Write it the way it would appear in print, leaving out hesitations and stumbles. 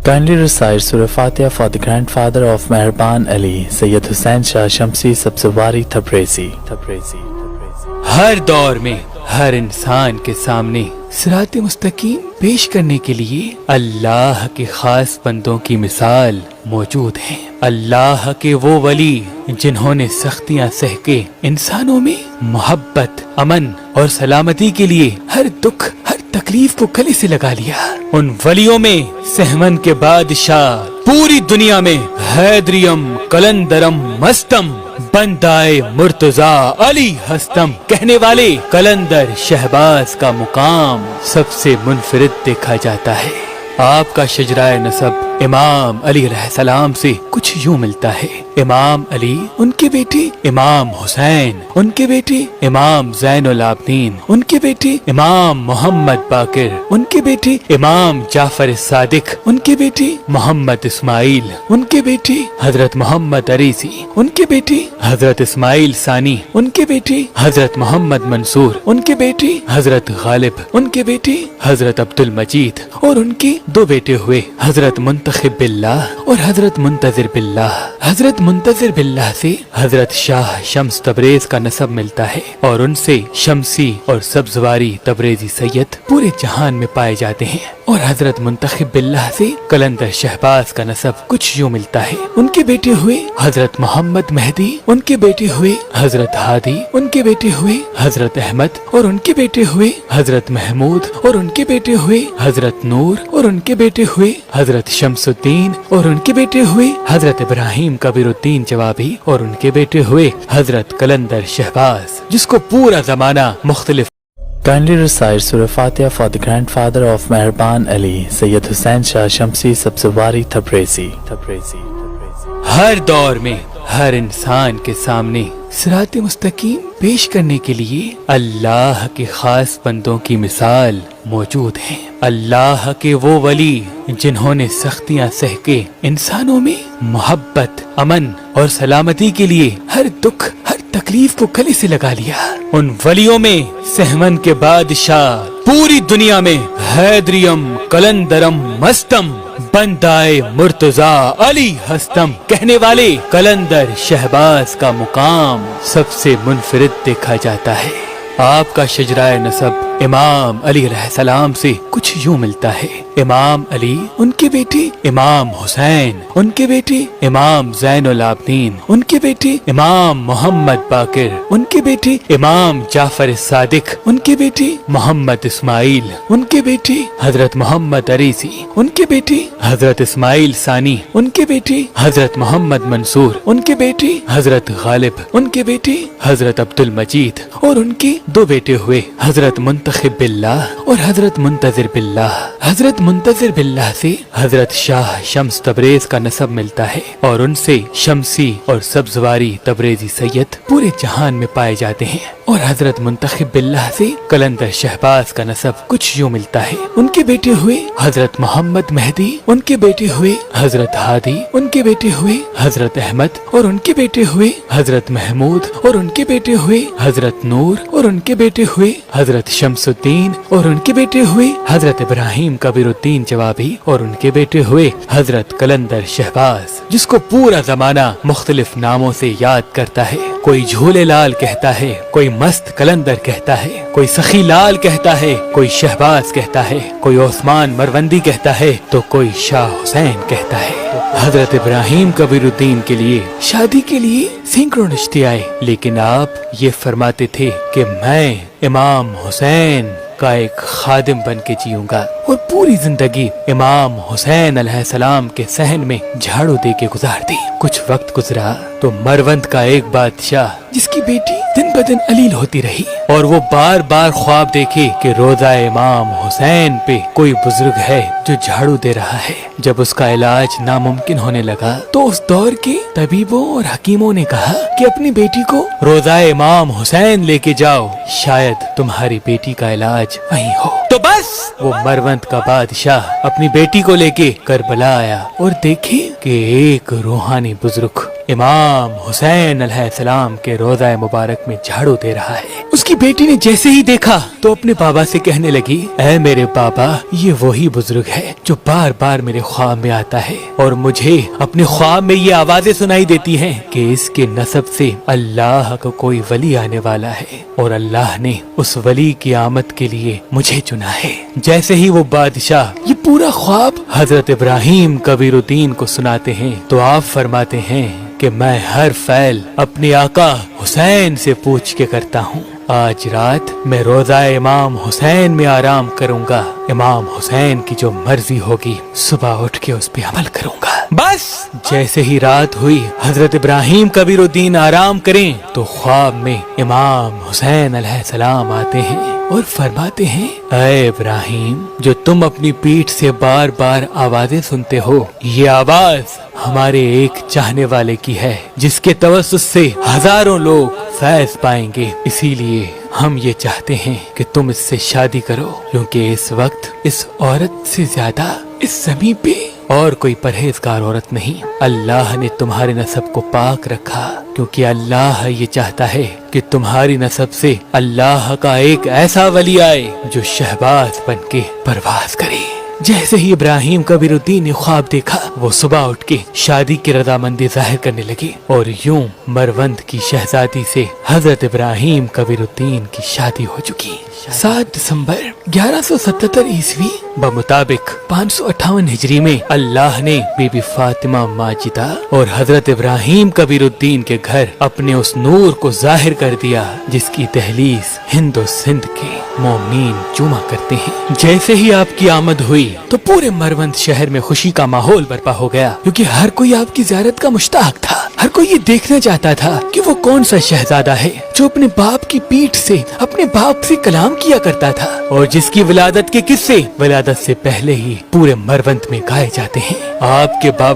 Kindly recite Surah Fatiha for the grandfather of Mehraban Ali, Sayyid Hussain Shah Shamsi Sabzuwari Tabrezi. ہر دور میں ہر انسان کے سامنے صراط مستقیم پیش کرنے کے لیے اللہ کے خاص بندوں کی مثال موجود ہے۔ اللہ کے وہ ولی جنہوں نے سختیاں سہ کے انسانوں میں محبت، امن اور سلامتی کے لیے ہر دکھ، ہر تکلیف کو گلے سے لگا لیا۔ ان ولیوں میں سہمن کے بادشاہ، پوری دنیا میں حیدریم، کلندرم، مستم، بندائے مرتضیٰ علی ہستم کہنے والے کلندر شہباز کا مقام سب سے منفرد دیکھا جاتا ہے۔ آپ کا شجرہ نسب امام علی علیہ السلام سے کچھ یوں ملتا ہے۔ امام علی، ان کے بیٹے امام حسین، ان کے بیٹے امام زین العابدین، ان کے بیٹے امام محمد باقر، ان کے بیٹے امام جعفر صادق، ان کے بیٹے محمد اسماعیل، ان کے بیٹے حضرت محمد عریسی، ان کے بیٹے حضرت اسماعیل ثانی، ان کے بیٹے حضرت محمد منصور، ان کے بیٹے حضرت غالب، ان کے بیٹے حضرت عبد المجید، اور ان کے دو بیٹے ہوئے حضرت منتخب باللہ اور حضرت منتظر باللہ۔ حضرت منتظر باللہ سے حضرت شاہ شمس تبریز کا نسب ملتا ہے، اور ان سے شمسی اور سبزواری تبریزی سید پورے جہان میں پائے جاتے ہیں۔ اور حضرت منتخب باللہ سے کلندر شہباز کا نسب کچھ یوں ملتا ہے۔ ان کے بیٹے ہوئے حضرت محمد مہدی، ان کے بیٹے ہوئے حضرت ہادی، ان کے بیٹے ہوئے حضرت احمد، اور ان کے بیٹے ہوئے حضرت محمود، اور ان کے بیٹے ہوئے حضرت نور، اور ان کے بیٹے ہوئے حضرت شمس الدین، اور ان کے بیٹے ہوئے حضرت ابراہیم کبیر الدین جوابی، اور ان کے بیٹے ہوئے حضرت کلندر شہباز، جس کو پورا زمانہ مختلف Kindly recite Surah Fatiha for the grandfather of Mehraban Ali, Sayyid Hussain Shah Shamsi Sabzuwari Tabrezi. ہر دور میں ہر انسان کے سامنے صراط مستقیم پیش کرنے کے لیے اللہ کے خاص بندوں کی مثال موجود ہے۔ اللہ کے وہ ولی جنہوں نے سختیاں سہ کے انسانوں میں محبت، امن اور سلامتی کے لیے ہر دکھ، ہر تکلیف کو گلے سے لگا لیا۔ ان ولیوں میں سہمن کے بادشاہ، پوری دنیا میں حیدریم، کلندرم، مستم، بندائے مرتضیٰ علی ہستم کہنے والے کلندر شہباز کا مقام سب سے منفرد دیکھا جاتا ہے۔ آپ کا شجرہ نسب امام علی علیہ السلام سے کچھ یوں ملتا ہے۔ امام علی، ان کے بیٹے امام حسین، ان کے بیٹے امام زین العابدین، ان کے بیٹے امام محمد باقر، ان کے بیٹے امام جعفر صادق، ان کے بیٹے محمد اسماعیل، ان کے بیٹے حضرت محمد عریسی، ان کے بیٹے حضرت اسماعیل ثانی، ان کے بیٹے حضرت محمد منصور، ان کے بیٹے حضرت غالب، ان کے بیٹے حضرت عبد المجید، اور ان کے دو بیٹے ہوئے حضرت منتخب باللہ اور حضرت منتظر باللہ۔ حضرت منتظر باللہ سے حضرت شاہ شمس تبریز کا نسب ملتا ہے، اور ان سے شمسی اور سبزواری تبریزی سید پورے جہان میں پائے جاتے ہیں۔ اور حضرت منتخب باللہ سے کلندر شہباز کا نسب کچھ یوں ملتا ہے۔ ان کے بیٹے ہوئے حضرت محمد مہدی، ان کے بیٹے ہوئے حضرت ہادی، ان کے بیٹے ہوئے حضرت احمد، اور ان کے بیٹے ہوئے حضرت محمود، اور ان کے بیٹے ہوئے حضرت نور، اور ان کے بیٹے ہوئے حضرت شمس الدین، اور ان کے بیٹے ہوئے حضرت ابراہیم کبیر الدین جوابی، اور ان کے بیٹے ہوئے حضرت کلندر شہباز، جس کو پورا زمانہ مختلف ناموں سے یاد کرتا ہے۔ کوئی جھولے لال کہتا ہے، کوئی مست کلندر کہتا ہے، کوئی سخی لال کہتا ہے، کوئی شہباز کہتا ہے، کوئی عثمان مروندی کہتا ہے، تو کوئی شاہ حسین کہتا ہے۔ حضرت ابراہیم کبیر الدین کے لیے شادی کے لیے سینکڑوں رشتے آئے، لیکن آپ یہ فرماتے تھے کہ میں امام حسین کا ایک خادم بن کے جیوں گا، اور پوری زندگی امام حسین علیہ السلام کے صحن میں جھاڑو دے کے گزار دی۔ کچھ وقت گزرا تو مروند کا ایک بادشاہ، جس کی بیٹی دن بدن علیل ہوتی رہی، اور وہ بار بار خواب دیکھے کہ روضہ امام حسین پہ کوئی بزرگ ہے جو جھاڑو دے رہا ہے۔ جب اس کا علاج ناممکن ہونے لگا تو اس دور کے طبیبوں اور حکیموں نے کہا کہ اپنی بیٹی کو روضہ امام حسین لے کے جاؤ، شاید تمہاری بیٹی کا علاج وہیں ہو۔ تو بس وہ مروند کا بادشاہ اپنی بیٹی کو لے کے کربلا آیا، اور دیکھے کہ ایک روحانی بزرگ امام حسین علیہ السلام کے روضہ مبارک میں جھاڑو دے رہا ہے۔ اس کی بیٹی نے جیسے ہی دیکھا تو اپنے بابا سے کہنے لگی، اے میرے بابا، یہ وہی بزرگ ہے جو بار بار میرے خواب میں آتا ہے اور مجھے اپنے خواب میں یہ آوازیں سنائی دیتی ہیں کہ اس کے نسب سے اللہ کا کوئی ولی آنے والا ہے اور اللہ نے اس ولی کی آمد کے لیے مجھے چنا ہے۔ جیسے ہی وہ بادشاہ یہ پورا خواب حضرت ابراہیم کبیر الدین کو سناتے ہیں تو آپ فرماتے ہیں کہ میں ہر فعل اپنے آقا حسین سے پوچھ کے کرتا ہوں۔ آج رات میں روضہ امام حسین میں آرام کروں گا، امام حسین کی جو مرضی ہوگی صبح اٹھ کے اس پہ عمل کروں گا۔ بس جیسے ہی رات ہوئی حضرت ابراہیم کبیر الدین آرام کریں تو خواب میں امام حسین علیہ السلام آتے ہیں اور فرماتے ہیں، اے ابراہیم، جو تم اپنی پیٹھ سے بار بار آوازیں سنتے ہو، یہ آواز ہمارے ایک چاہنے والے کی ہے جس کے توسط سے ہزاروں لوگ فیض پائیں گے، اسی لیے ہم یہ چاہتے ہیں کہ تم اس سے شادی کرو، کیونکہ اس وقت اس عورت سے زیادہ اس زمین پہ اور کوئی پرہیزگار عورت نہیں۔ اللہ نے تمہارے نسب کو پاک رکھا کیونکہ اللہ یہ چاہتا ہے کہ تمہاری نسب سے اللہ کا ایک ایسا ولی آئے جو شہباز بن کے پرواز کرے۔ جیسے ہی ابراہیم کبیر الدین نے خواب دیکھا، وہ صبح اٹھ کے شادی کی رضامندی ظاہر کرنے لگے اور یوں مروند کی شہزادی سے حضرت ابراہیم کبیر الدین کی شادی ہو چکی۔ 7 دسمبر 1177 عیسوی بمطابق 558 ہجری میں اللہ نے بی بی فاطمہ ماجدہ اور حضرت ابراہیم کبیر الدین کے گھر اپنے اس نور کو ظاہر کر دیا جس کی دہلیز ہند و سندھ کے مومنین چوما کرتے ہیں۔ جیسے ہی آپ کی آمد ہوئی تو پورے مروند شہر میں خوشی کا ماحول برپا ہو گیا، کیونکہ ہر کوئی آپ کی زیارت کا مشتاق تھا۔ ہر کوئی یہ دیکھنا چاہتا تھا کہ وہ کون سا شہزادہ ہے جو اپنے باپ کی پیٹھ سے اپنے باپ سے کلام کیا کرتا تھا اور جس کی ولادت کے قصے ولادت سے پہلے ہی پورے مروند میں گائے جاتے ہیں۔ آپ کے بابا